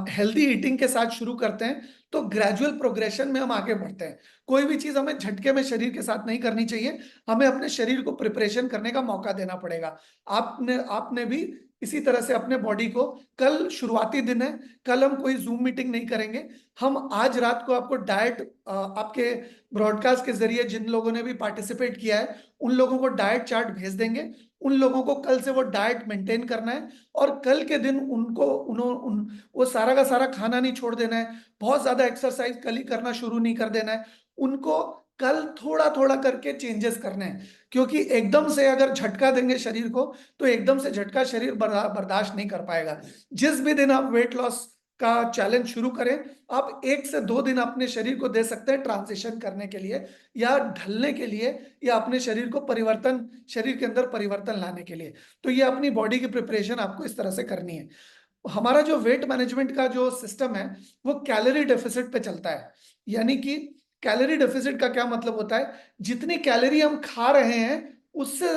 हेल्दी ईटिंग के साथ शुरू करते हैं तो ग्रेजुअल प्रोग्रेशन में हम आगे बढ़ते हैं। कोई भी चीज हमें झटके में शरीर के साथ नहीं करनी चाहिए, हमें अपने शरीर को प्रिपरेशन करने का मौका देना पड़ेगा। आपने भी इसी तरह से अपने बॉडी को, कल शुरुआती दिन है, कल हम कोई जूम मीटिंग नहीं करेंगे। हम आज रात को आपको डाइट, आपके ब्रॉडकास्ट के जरिए जिन लोगों ने भी पार्टिसिपेट किया है उन लोगों को डाइट चार्ट भेज देंगे। उन लोगों को कल से वो डाइट मेंटेन करना है, और कल के दिन उनको वो सारा का सारा खाना नहीं छोड़ देना है, बहुत ज्यादा एक्सरसाइज कल ही करना शुरू नहीं कर देना है। उनको कल थोड़ा थोड़ा करके चेंजेस करने हैं, क्योंकि एकदम से अगर झटका देंगे शरीर को तो एकदम से झटका शरीर बर्दाश्त नहीं कर पाएगा। जिस भी दिन आप वेट लॉस का चैलेंज शुरू करें, आप 1 से 2 दिन अपने शरीर को दे सकते हैं ट्रांजिशन करने के लिए, या ढलने के लिए, या अपने शरीर को परिवर्तन, शरीर के अंदर परिवर्तन लाने के लिए। तो ये अपनी बॉडी की प्रिपरेशन आपको इस तरह से करनी है। हमारा जो वेट मैनेजमेंट का जो सिस्टम है वो कैलोरी डेफिसिट पे चलता है। यानी कि कैलोरी डेफिसिट का क्या मतलब होता है, जितनी कैलोरी हम खा रहे हैं उससे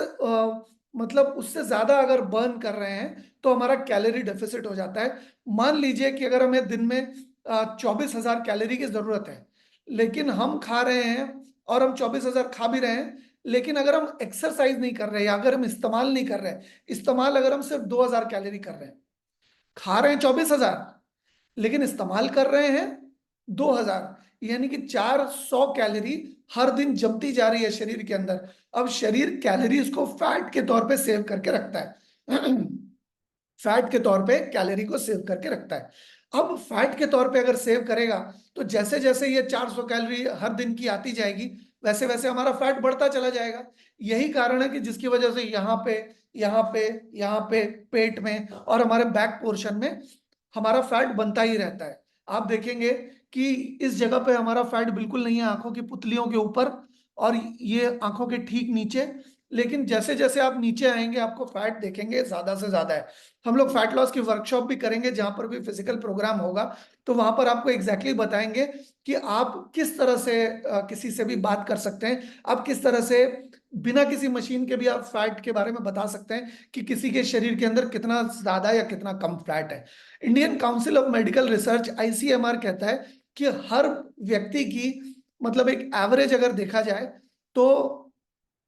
मतलब उससे ज्यादा अगर बर्न कर रहे हैं तो हमारा कैलोरी डेफिसिट हो जाता है। मान लीजिए कि अगर हमें दिन में 24,000 कैलोरी की जरूरत है, लेकिन हम खा रहे हैं, और हम 24,000 खा भी रहे हैं, लेकिन अगर हम एक्सरसाइज नहीं कर रहे हैं या अगर हम इस्तेमाल नहीं कर रहे हैं, इस्तेमाल अगर हम सिर्फ 2,000 कैलोरी कर रहे हैं, खा रहे हैं 24,000 लेकिन इस्तेमाल कर रहे हैं 2,000, यानी कि 400 कैलोरी हर दिन जमती जा रही है शरीर के अंदर। अब शरीर कैलोरीज को फैट के तौर पे सेव करके रखता है फैट के तौर पे कैलोरी को सेव करके रखता है। अब फैट के तौर पे अगर सेव करेगा तो जैसे जैसे ये 400 कैलोरी हर दिन की आती जाएगी, वैसे वैसे हमारा फैट बढ़ता चला जाएगा। यही कारण है कि जिसकी वजह से यहाँ पे, यहाँ पे, यहाँ पे, पेट में और हमारे बैक पोर्शन में हमारा फैट बनता ही रहता है। आप देखेंगे कि इस जगह पे हमारा फैट बिल्कुल नहीं है, आंखों की पुतलियों के ऊपर और ये आंखों के ठीक नीचे। लेकिन जैसे जैसे आप नीचे आएंगे आपको फैट देखेंगे ज्यादा से ज्यादा है। हम लोग फैट लॉस की वर्कशॉप भी करेंगे, जहां पर भी फिजिकल प्रोग्राम होगा तो वहां पर आपको एग्जैक्टली बताएंगे कि आप किस तरह से किसी से भी बात कर सकते हैं, आप किस तरह से बिना किसी मशीन के भी आप फैट के बारे में बता सकते हैं कि किसी के शरीर के अंदर कितना ज्यादा या कितना कम फैट है। Indian council of medical research ICMR कहता है कि हर व्यक्ति की मतलब एक एवरेज अगर देखा जाए तो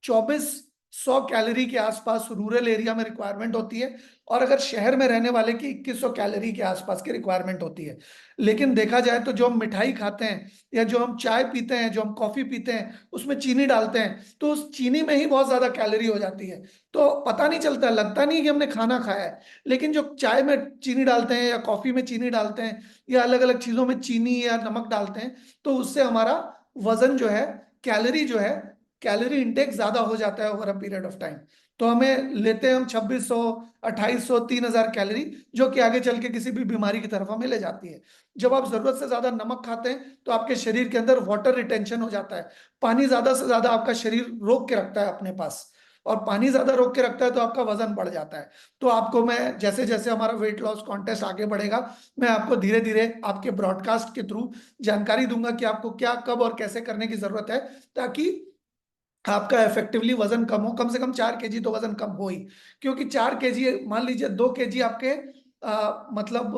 2400 कैलोरी के आसपास रूरल एरिया में रिक्वायरमेंट होती है, और अगर शहर में रहने वाले की 2100 कैलोरी के आसपास की रिक्वायरमेंट होती है। लेकिन देखा जाए तो जो हम मिठाई खाते हैं या जो हम चाय पीते हैं, जो हम कॉफी पीते हैं, उसमें चीनी डालते हैं तो उस चीनी में ही बहुत ज्यादा कैलोरी हो जाती है। तो पता नहीं चलता, लगता नहीं कि हमने खाना खाया है, लेकिन जो चाय में चीनी डालते हैं या कॉफी में चीनी डालते हैं या अलग अलग चीजों में चीनी या नमक डालते हैं तो उससे हमारा वजन जो है, कैलोरी जो है, कैलोरी इंटेक ज्यादा हो जाता है over a period of time. तो हमें लेते हैं हम 2600, 2800, 3,000 कैलोरी, जो कि आगे चल के किसी भी बीमारी की तरफ हमें ले जाती है। जब आप जरूरत से ज्यादा नमक खाते हैं तो आपके शरीर के अंदर वाटर रिटेंशन हो जाता है, पानी ज्यादा से ज्यादा आपका शरीर रोक के रखता है अपने पास, और पानी ज्यादा रोक के रखता है तो आपका वजन बढ़ जाता है। तो आपको मैं जैसे जैसे हमारा वेट लॉस कॉन्टेस्ट आगे बढ़ेगा, मैं आपको धीरे धीरे आपके ब्रॉडकास्ट के थ्रू जानकारी दूंगा कि आपको क्या, कब और कैसे करने की जरूरत है, ताकि आपका इफेक्टिवली वजन कम हो, कम से कम 4 केजी तो वजन कम हो ही। क्योंकि 4 केजी, मान लीजिए 2 केजी आपके मतलब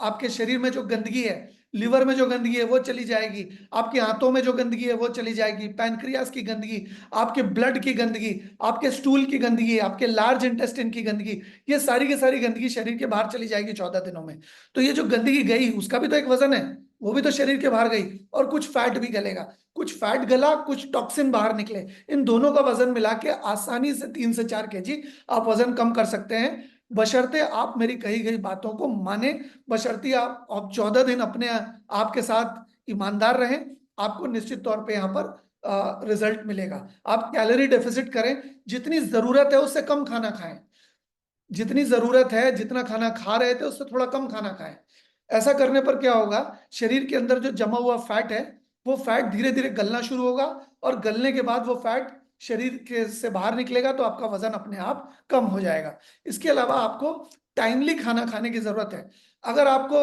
आपके शरीर में जो गंदगी है, लिवर में जो गंदगी है वो चली जाएगी, आपके हाथों में जो गंदगी है वो चली जाएगी, पैनक्रियास की गंदगी, आपके ब्लड की गंदगी, आपके स्टूल की गंदगी, आपके लार्ज इंटेस्टाइन की गंदगी, ये सारी की सारी गंदगी शरीर के बाहर चली जाएगी 14 दिनों में। तो ये जो गंदगी गई उसका भी तो एक वजन है, वो भी तो शरीर के बाहर गई, और कुछ फैट भी गलेगा, कुछ फैट गला, कुछ टॉक्सिन बाहर निकले। इन दोनों का वजन मिला के आसानी से 3 से 4 केजी आप वजन कम कर सकते हैं, बशर्ते आप मेरी कही गई बातों को माने, बशर्ते आप 14 दिन अपने आप के साथ ईमानदार रहें। आपको निश्चित तौर पे यहाँ पर रिजल्ट मिलेगा। आप कैलोरी डेफिसिट करें, जितनी जरूरत है उससे कम खाना खाएं, जितनी जरूरत है, जितना खाना खा रहे थे उससे थोड़ा कम खाना खाएं। ऐसा करने पर क्या होगा, शरीर के अंदर जो जमा हुआ फैट है वो फैट धीरे धीरे गलना शुरू होगा, और गलने के बाद वो फैट शरीर के से बाहर निकलेगा तो आपका वजन अपने आप कम हो जाएगा। इसके अलावा आपको टाइमली खाना खाने की जरूरत है। अगर आपको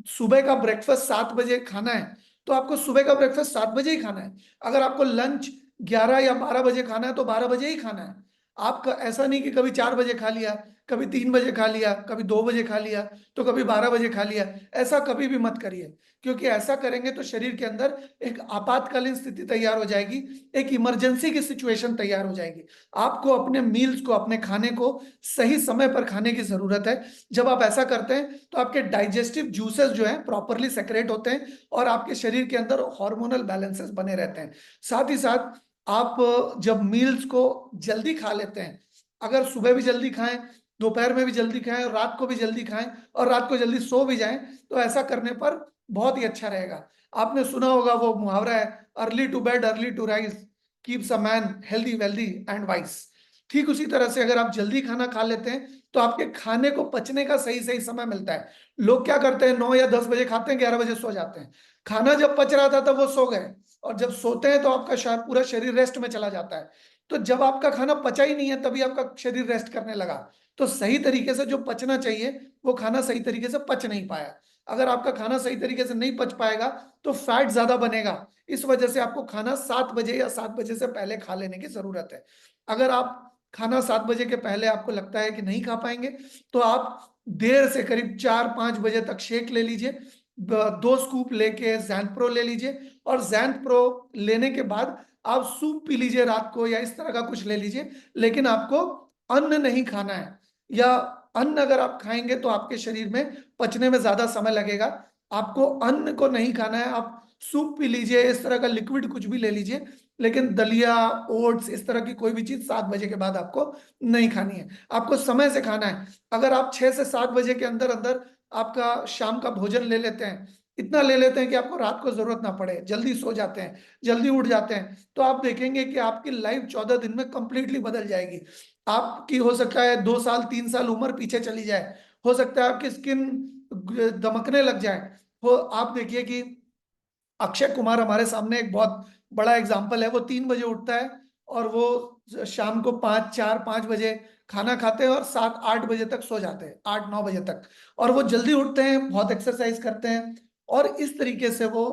सुबह का ब्रेकफास्ट 7 बजे खाना है तो आपको सुबह का ब्रेकफास्ट 7 बजे ही खाना है। अगर आपको लंच 11 या 12 बजे खाना है तो 12 बजे ही खाना है। आपका ऐसा नहीं कि कभी 4 बजे खा लिया, कभी 3 बजे खा लिया, कभी 2 बजे खा लिया, तो कभी 12 बजे खा लिया। ऐसा कभी भी मत करिए, क्योंकि ऐसा करेंगे तो शरीर के अंदर एक आपातकालीन स्थिति तैयार हो जाएगी, एक इमरजेंसी की सिचुएशन तैयार हो जाएगी। आपको अपने मील्स को, अपने खाने को सही समय पर खाने की जरूरत है। जब आप ऐसा करते हैं तो आपके डाइजेस्टिव जूसेस जो हैं प्रॉपरली सेक्रेट होते हैं और आपके शरीर के अंदर हार्मोनल बैलेंसेस बने रहते हैं। साथ ही साथ आप जब मील्स को जल्दी खा लेते हैं, अगर सुबह भी जल्दी खाएं, दोपहर में भी जल्दी खाएं और रात को भी जल्दी खाएं और रात को जल्दी सो भी जाएं, तो ऐसा करने पर बहुत ही अच्छा रहेगा। आपने सुना होगा वो मुहावरा है, early to bed early to rise keeps a man healthy wealthy and wise. ठीक उसी तरह से अगर आप जल्दी खाना खा लेते हैं तो आपके खाने को पचने का सही सही समय मिलता है। लोग क्या करते हैं, 9 या 10 बजे खाते हैं, 11 बजे सो जाते हैं। खाना जब पच रहा था तब वो सो गए, और जब सोते हैं तो आपका पूरा शरीर रेस्ट में चला जाता है। तो जब आपका खाना पचा ही नहीं है तभी आपका शरीर रेस्ट करने लगा, तो सही तरीके से जो पचना चाहिए वो खाना सही तरीके से पच नहीं पाया। अगर आपका खाना सही तरीके से नहीं पच पाएगा तो फैट ज्यादा बनेगा। इस वजह से आपको खाना 7 बजे या 7 बजे से पहले खा लेने की जरूरत है। अगर आप खाना 7 बजे के पहले आपको लगता है कि नहीं खा पाएंगे तो आप देर से करीब 4-5 बजे तक शेक ले लीजिए। 2 स्कूप लेके जैंत प्रो ले लीजिए, और जैंत प्रो लेने के बाद आप सूप पी लीजिए रात को, या इस तरह का कुछ ले लीजिए। लेकिन आपको अन्न नहीं खाना है, या अन्न अगर आप खाएंगे तो आपके शरीर में पचने में ज्यादा समय लगेगा। आपको अन्न को नहीं खाना है, आप सूप पी लीजिए, इस तरह का लिक्विड कुछ भी ले लीजिए। लेकिन दलिया, ओट्स, इस तरह की कोई भी चीज 7 बजे के बाद आपको नहीं खानी है। आपको समय से खाना है। अगर आप 6 से 7 बजे के अंदर अंदर आपका शाम का भोजन ले लेते हैं, इतना ले लेते हैं कि आपको रात को जरूरत ना पड़े, जल्दी सो जाते हैं, जल्दी उठ जाते हैं, तो आप देखेंगे कि आपकी लाइफ 14 दिन में कंप्लीटली बदल जाएगी। आपकी हो सकता है 2 साल 3 साल उम्र पीछे चली जाए, हो सकता है आपकी स्किन दमकने लग जाए। हो आप देखिए कि अक्षय कुमार हमारे सामने एक बहुत बड़ा एग्जाम्पल है। वो 3 बजे उठता है और वो शाम को 5 4 5 बजे खाना खाते हैं और 7 8 बजे तक सो जाते हैं, 8 9 बजे तक। और वो जल्दी उठते हैं, बहुत एक्सरसाइज करते हैं, और इस तरीके से वो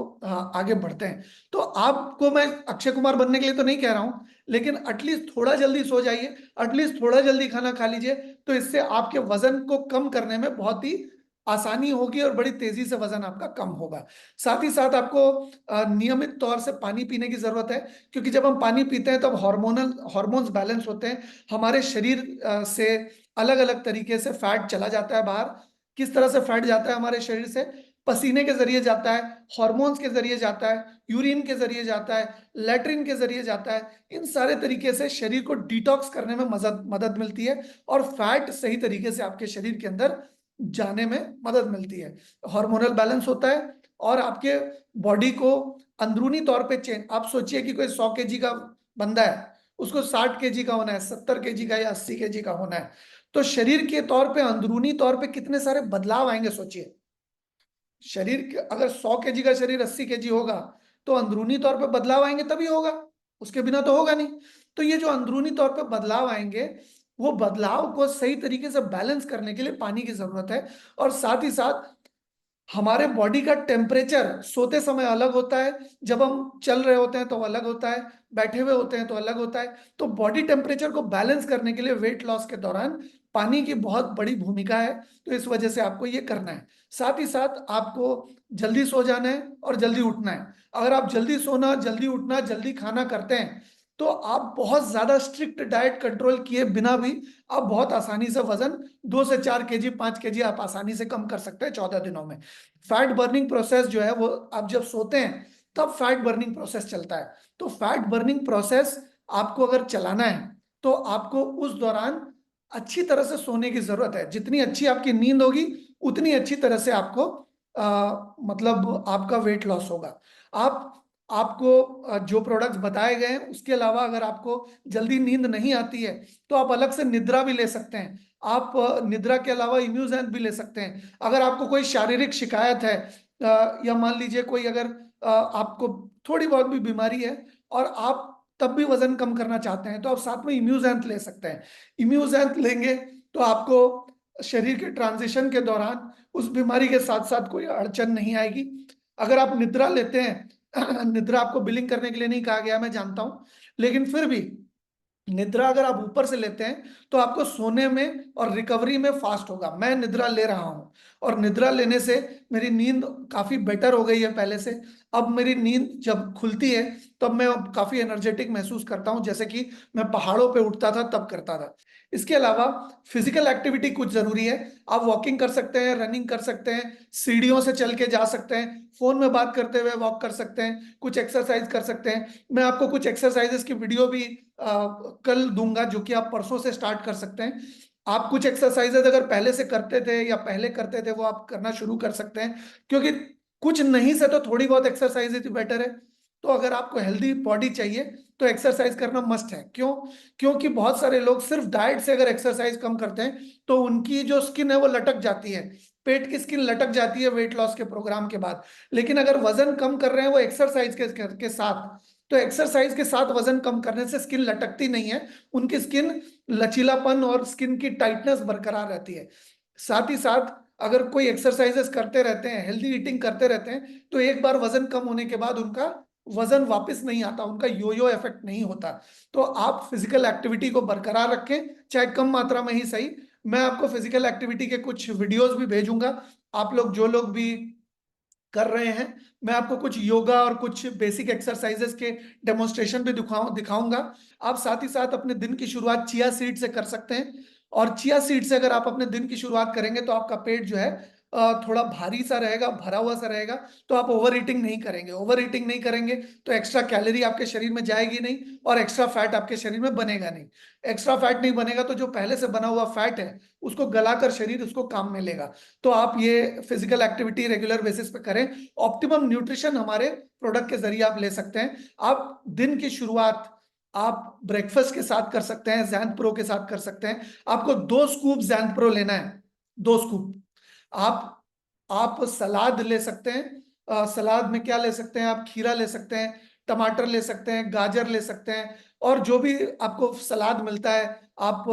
आगे बढ़ते हैं। तो आपको मैं अक्षय कुमार बनने के लिए तो नहीं कह रहा हूं, लेकिन एटलीस्ट थोड़ा जल्दी सो जाइए, एटलीस्ट थोड़ा जल्दी खाना खा लीजिए। तो इससे आपके वजन को कम करने में बहुत ही आसानी होगी और बड़ी तेजी से वजन आपका कम होगा। साथ ही साथ आपको नियमित तौर से पानी पीने की जरूरत है, क्योंकि जब हम पानी पीते हैं तब हार्मोन्स बैलेंस होते हैं। हमारे शरीर से अलग अलग तरीके से फैट चला जाता है बाहर। किस तरह से फैट जाता है हमारे शरीर से? पसीने के जरिए जाता है, हार्मोन्स के जरिए जाता है, यूरिन के जरिए जाता है, लैट्रिन के जरिए जाता है। इन सारे तरीके से शरीर को डिटॉक्स करने में मदद मदद मिलती है, और फैट सही तरीके से आपके शरीर के अंदर जाने में मदद मिलती है। हार्मोनल बैलेंस होता है, और आपके बॉडी को अंदरूनी तौर पे चेंज। आप सोचिए कि कोई 100 kg का बंदा है, उसको 60 kg का होना है, 70 kg का या 80 kg का होना है, तो शरीर के तौर पे अंदरूनी तौर पे कितने सारे बदलाव आएंगे सोचिए। शरीर अगर 100 kg का शरीर 80 kg होगा तो अंदरूनी तौर पे बदलाव आएंगे तभी होगा, उसके बिना तो होगा नहीं। तो ये जो अंदरूनी तौर पे बदलाव आएंगे, वो बदलाव को सही तरीके से बैलेंस करने के लिए पानी की जरूरत है। और साथ ही साथ हमारे बॉडी का टेम्परेचर सोते समय अलग होता है, जब हम चल रहे होते हैं तो अलग होता है, बैठे हुए होते हैं तो अलग होता है। तो बॉडी टेम्परेचर को बैलेंस करने के लिए वेट लॉस के दौरान पानी की बहुत बड़ी भूमिका है। तो इस वजह से आपको ये करना है। साथ ही साथ आपको जल्दी सो जाना है और जल्दी उठना है। अगर आप जल्दी सोना, जल्दी उठना, जल्दी खाना करते हैं तो आप बहुत ज्यादा स्ट्रिक्ट डाइट कंट्रोल किए बिना भी आप बहुत आसानी से वजन 2 से 4 kg 5 kg आप आसानी से कम कर सकते हैं 14 दिनों में। फैट बर्निंग प्रोसेस जो है वो आप जब सोते हैं तब फैट बर्निंग प्रोसेस चलता है। तो फैट बर्निंग प्रोसेस आपको अगर चलाना है तो आपको उस दौरान अच्छी तरह से सोने की जरूरत है। जितनी अच्छी आपकी नींद होगी उतनी अच्छी तरह से आपको मतलब आपका वेट लॉस होगा। आप आपको जो प्रोडक्ट्स बताए गए हैं उसके अलावा अगर आपको जल्दी नींद नहीं आती है तो आप अलग से निद्रा भी ले सकते हैं। आप निद्रा के अलावा इम्यूजैन भी ले सकते हैं। अगर आपको कोई शारीरिक शिकायत है, या मान लीजिए कोई अगर आपको थोड़ी बहुत भी बीमारी है और आप तब भी वजन कम करना चाहते हैं, तो आप साथ में इम्यूजेंथ ले सकते हैं। इम्यूजेंथ लेंगे तो आपको शरीर के ट्रांजिशन के दौरान उस बीमारी के साथ साथ कोई अड़चन नहीं आएगी। अगर आप निद्रा लेते हैं, निद्रा आपको बिलिंग करने के लिए नहीं कहा गया, मैं जानता हूं, लेकिन फिर भी निद्रा अगर आप ऊपर से लेते हैं तो आपको सोने में और रिकवरी में फास्ट होगा। मैं निद्रा ले रहा हूं और निद्रा लेने से मेरी नींद काफी बेटर हो गई है पहले से। अब मेरी नींद जब खुलती है तब मैं काफी एनर्जेटिक महसूस करता हूं, जैसे कि मैं पहाड़ों पे उठता था तब करता था। इसके अलावा फिजिकल एक्टिविटी कुछ जरूरी है। आप वॉकिंग कर सकते हैं, रनिंग कर सकते हैं, सीढ़ियों से चल के जा सकते हैं, फोन में बात करते हुए वॉक कर सकते हैं, कुछ एक्सरसाइज कर सकते हैं। मैं आपको कुछ एक्सरसाइजेस की वीडियो भी कल दूंगा जो कि आप परसों से स्टार्ट कर सकते हैं। आप कुछ एक्सरसाइजेज अगर पहले से करते थे या पहले करते थे वो आप करना शुरू कर सकते हैं, क्योंकि कुछ नहीं से तो थोड़ी बहुत एक्सरसाइज बेटर है। तो अगर आपको हेल्दी बॉडी चाहिए तो एक्सरसाइज करना मस्ट है। क्यों? क्योंकि बहुत सारे लोग सिर्फ डाइट से अगर एक्सरसाइज कम करते हैं तो उनकी जो स्किन है वो लटक जाती है, पेट की स्किन लटक जाती है वेट लॉस के प्रोग्राम के बाद। लेकिन अगर वजन कम कर रहे हैं वो एक्सरसाइज के साथ, तो एक्सरसाइज के साथ वजन कम करने से स्किन लटकती नहीं है, उनकी स्किन लचीलापन और स्किन की टाइटनेस बरकरार रहती है। साथ ही साथ अगर कोई एक्सरसाइजेस करते रहते हैं, हेल्दी ईटिंग करते रहते हैं, तो एक बार वजन कम होने के बाद उनका वजन वापस नहीं आता, उनका योयो इफेक्ट नहीं होता। तो आप फिजिकल एक्टिविटी को बरकरार रखें, चाहे कम मात्रा में ही सही। मैं आपको फिजिकल एक्टिविटी के कुछ वीडियोस भी भेजूंगा। आप लोग जो लोग भी कर रहे हैं, मैं आपको कुछ योगा और कुछ बेसिक एक्सरसाइजेस के डेमोन्स्ट्रेशन भी दिखाऊंगा। आप साथ ही साथ अपने दिन की शुरुआत चिया सीड से कर सकते हैं। और चिया सीड से अगर आप अपने दिन की शुरुआत करेंगे तो आपका पेट जो है थोड़ा भारी सा रहेगा, भरा हुआ सा रहेगा। तो आप ओवर ईटिंग नहीं करेंगे, ओवर ईटिंग नहीं करेंगे तो एक्स्ट्रा कैलोरी आपके शरीर में जाएगी नहीं और एक्स्ट्रा फैट आपके शरीर में बनेगा नहीं। एक्स्ट्रा फैट नहीं बनेगा तो जो पहले से बना हुआ फैट है उसको गलाकर शरीर उसको काम में लेगा। तो आप ये फिजिकल एक्टिविटी रेगुलर बेसिस पे करें। ऑप्टिमम न्यूट्रिशन हमारे प्रोडक्ट के जरिए आप ले सकते हैं। आप दिन की शुरुआत आप ब्रेकफास्ट के साथ कर सकते हैं, जैन प्रो के साथ कर सकते हैं। आपको 2 स्कूप जैन प्रो लेना है, 2 स्कूप। आप सलाद ले सकते हैं। सलाद में क्या ले सकते हैं? आप खीरा ले सकते हैं, टमाटर ले सकते हैं, गाजर ले सकते हैं, और जो भी आपको सलाद मिलता है। आप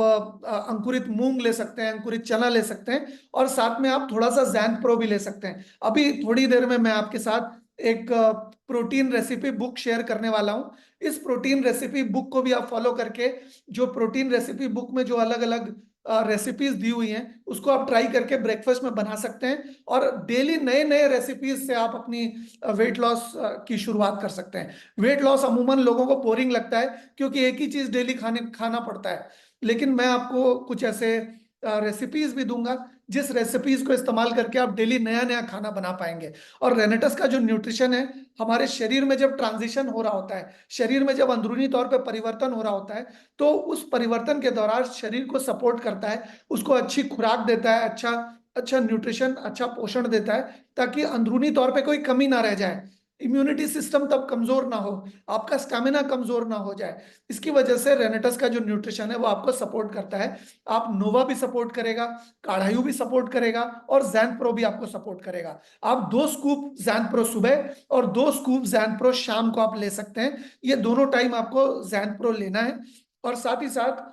अंकुरित मूंग ले सकते हैं, अंकुरित चना ले सकते हैं, और साथ में आप थोड़ा सा जैन प्रो भी ले सकते हैं। अभी थोड़ी देर में मैं आपके साथ एक प्रोटीन रेसिपी बुक शेयर करने वाला हूं। इस प्रोटीन रेसिपी बुक को भी आप फॉलो करके, जो प्रोटीन रेसिपी बुक में जो अलग अलग रेसिपीज दी हुई हैं उसको आप ट्राई करके ब्रेकफास्ट में बना सकते हैं, और डेली नए नए रेसिपीज से आप अपनी वेट लॉस की शुरुआत कर सकते हैं। वेट लॉस अमूमन लोगों को बोरिंग लगता है क्योंकि एक ही चीज डेली खाना पड़ता है, लेकिन मैं आपको कुछ ऐसे रेसिपीज भी दूंगा जिस रेसिपीज को इस्तेमाल करके आप डेली नया नया खाना बना पाएंगे। और रेनेटस का जो न्यूट्रिशन है, हमारे शरीर में जब ट्रांजिशन हो रहा होता है, शरीर में जब अंदरूनी तौर पे परिवर्तन हो रहा होता है, तो उस परिवर्तन के दौरान शरीर को सपोर्ट करता है, उसको अच्छी खुराक देता है, अच्छा अच्छा न्यूट्रिशन, अच्छा पोषण देता है, ताकि अंदरूनी तौर पे कोई कमी ना रह जाए, इम्यूनिटी सिस्टम तब कमजोर ना हो, आपका स्टेमिना कमजोर ना हो जाए। इसकी वजह से रेनेटस का जो न्यूट्रिशन है वो आपको सपोर्ट करता है। आप नोवा भी सपोर्ट करेगा, काढ़ायु भी सपोर्ट करेगा, और जैन प्रो भी आपको सपोर्ट करेगा। आप 2 स्कूप जैन प्रो सुबह और 2 स्कूप जैन प्रो शाम को आप ले सकते हैं। ये दोनों टाइम आपको जैन प्रो लेना है। और साथ ही साथ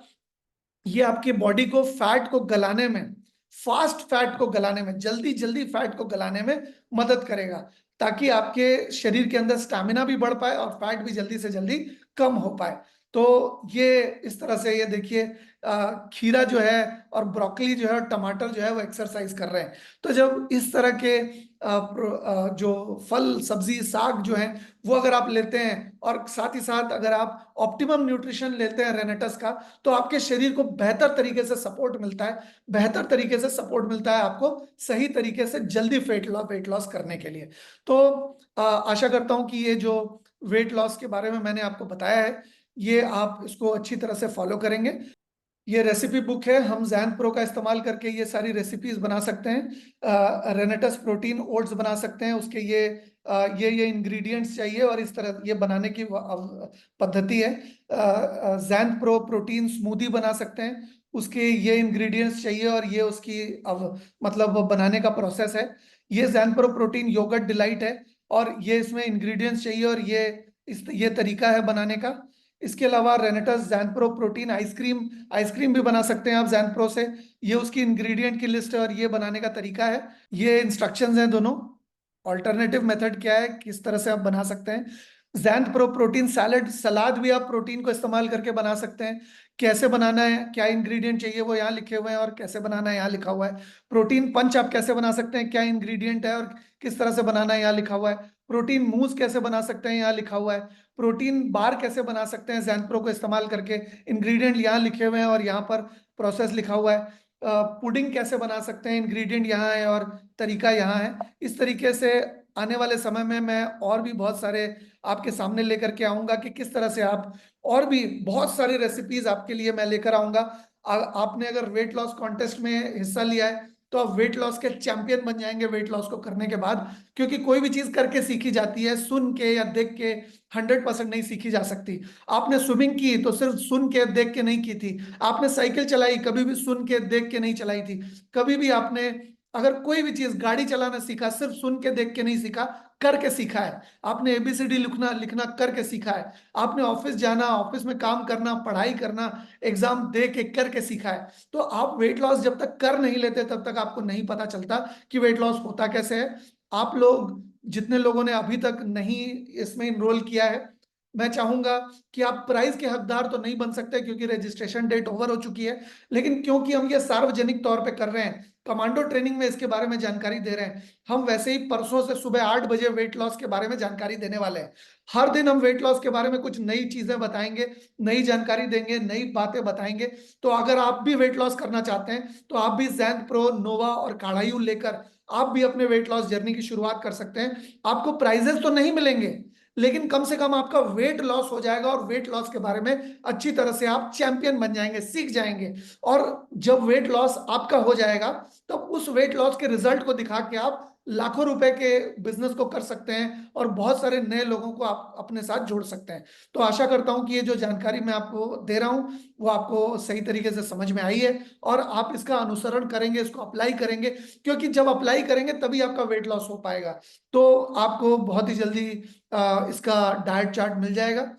ये आपकी बॉडी को फैट को गलाने में, फास्ट फैट को गलाने में, जल्दी जल्दी फैट को गलाने में मदद करेगा, ताकि आपके शरीर के अंदर स्टैमिना भी बढ़ पाए और फैट भी जल्दी से जल्दी कम हो पाए। तो ये इस तरह से, ये देखिए खीरा जो है और ब्रोकली जो है और टमाटर जो है वो एक्सरसाइज कर रहे हैं। तो जब इस तरह के जो फल सब्जी साग जो है वो अगर आप लेते हैं, और साथ ही साथ अगर आप ऑप्टिमम न्यूट्रिशन लेते हैं रेनेटस का, तो आपके शरीर को बेहतर तरीके से सपोर्ट मिलता है, बेहतर तरीके से सपोर्ट मिलता है आपको सही तरीके से जल्दी वेट लॉस करने के लिए। तो आशा करता हूं कि ये जो वेट लॉस के बारे में मैंने आपको बताया है, ये आप इसको अच्छी तरह से फॉलो करेंगे। ये रेसिपी बुक है, हम जैन प्रो का इस्तेमाल करके ये सारी रेसिपीज बना सकते हैं। रेनेटस प्रोटीन ओट्स बना सकते हैं, उसके ये इंग्रेडिएंट्स चाहिए और इस तरह ये बनाने की पद्धति है। जैन प्रो प्रोटीन स्मूदी बना सकते हैं, उसके ये इंग्रेडिएंट्स चाहिए और ये उसकी मतलब बनाने का प्रोसेस है। ये Jain pro protein yogurt delight है और ये इसमें इंग्रेडिएंट्स चाहिए और ये तरीका है बनाने का। इसके अलावा रेनेटस जैनप्रो प्रोटीन आइसक्रीम, आइसक्रीम भी बना सकते हैं आप जैनप्रो से। ये उसकी इंग्रेडिएंट की लिस्ट है और ये बनाने का तरीका है। ये इंस्ट्रक्शंस हैं दोनों। ऑल्टरनेटिव मेथड क्या है, किस तरह से आप बना सकते हैं। जैंथ प्रो प्रोटीन सैलड, सलाद भी आप प्रोटीन को इस्तेमाल करके बना सकते हैं। कैसे बनाना है, क्या इंग्रेडिएंट चाहिए, वो यहाँ लिखे हुए हैं, और कैसे बनाना है यहाँ लिखा हुआ है। प्रोटीन पंच आप कैसे बना सकते हैं, क्या इंग्रेडिएंट है और किस तरह से बनाना है यहाँ लिखा हुआ है। प्रोटीन मूस कैसे बना सकते हैं, यहाँ लिखा हुआ है। प्रोटीन बार कैसे बना सकते हैं जैंथ प्रो को इस्तेमाल करके, इंग्रेडिएंट यहाँ लिखे हुए हैं और यहाँ पर प्रोसेस लिखा हुआ है। पुडिंग कैसे बना सकते हैं, इंग्रेडिएंट यहाँ है और तरीका यहाँ है। इस तरीके से आने वाले समय में मैं और भी बहुत सारे आपके सामने लेकर के आऊंगा कि किस तरह से आप, और भी बहुत सारी रेसिपीज आपके लिए मैं लेकर आऊंगा। आपने अगर वेट लॉस कॉन्टेस्ट में हिस्सा लिया है तो आप वेट लॉस के चैंपियन बन जाएंगे वेट लॉस को करने के बाद। क्योंकि कोई भी चीज करके सीखी जाती है, सुन के या देख के 100% नहीं सीखी जा सकती। आपने स्विमिंग की तो सिर्फ सुन के देख के नहीं की थी। आपने साइकिल चलाई कभी भी सुन के देख के नहीं चलाई थी। कभी भी आपने अगर कोई भी चीज, गाड़ी चलाना सीखा, सिर्फ सुन के देख के नहीं सीखा, करके सीखा है। आपने एबीसीडी लिखना लिखना करके सीखा है। आपने ऑफिस जाना, ऑफिस में काम करना, पढ़ाई करना, एग्जाम दे के करके सीखा है। तो आप वेट लॉस जब तक कर नहीं लेते तब तक आपको नहीं पता चलता कि वेट लॉस होता कैसे है। आप लोग, जितने लोगों ने अभी तक नहीं इसमें इनरोल किया है, मैं चाहूंगा कि आप प्राइज के हकदार तो नहीं बन सकते क्योंकि रजिस्ट्रेशन डेट ओवर हो चुकी है। लेकिन क्योंकि हम ये सार्वजनिक तौर पे कर रहे हैं, कमांडो ट्रेनिंग में इसके बारे में जानकारी दे रहे हैं, हम वैसे ही परसों से सुबह 8 बजे वेट लॉस के बारे में जानकारी देने वाले हैं। हर दिन हम वेट लॉस के बारे में कुछ नई चीजें बताएंगे, नई जानकारी देंगे, नई बातें बताएंगे। तो अगर आप भी वेट लॉस करना चाहते हैं तो आप भी जैंथ प्रो, नोवा और काढ़ायु लेकर आप भी अपने वेट लॉस जर्नी की शुरुआत कर सकते हैं। आपको प्राइजेस तो नहीं मिलेंगे, लेकिन कम से कम आपका वेट लॉस हो जाएगा और वेट लॉस के बारे में अच्छी तरह से आप चैंपियन बन जाएंगे, सीख जाएंगे। और जब वेट लॉस आपका हो जाएगा तब उस वेट लॉस के रिजल्ट को दिखा के आप लाखों रुपए के बिजनेस को कर सकते हैं और बहुत सारे नए लोगों को आप अपने साथ जोड़ सकते हैं। तो आशा करता हूं कि ये जो जानकारी मैं आपको दे रहा हूं वो आपको सही तरीके से समझ में आई है और आप इसका अनुसरण करेंगे, इसको अप्लाई करेंगे। क्योंकि जब अप्लाई करेंगे तभी आपका वेट लॉस हो पाएगा। तो आपको बहुत ही जल्दी इसका डाइट चार्ट मिल जाएगा।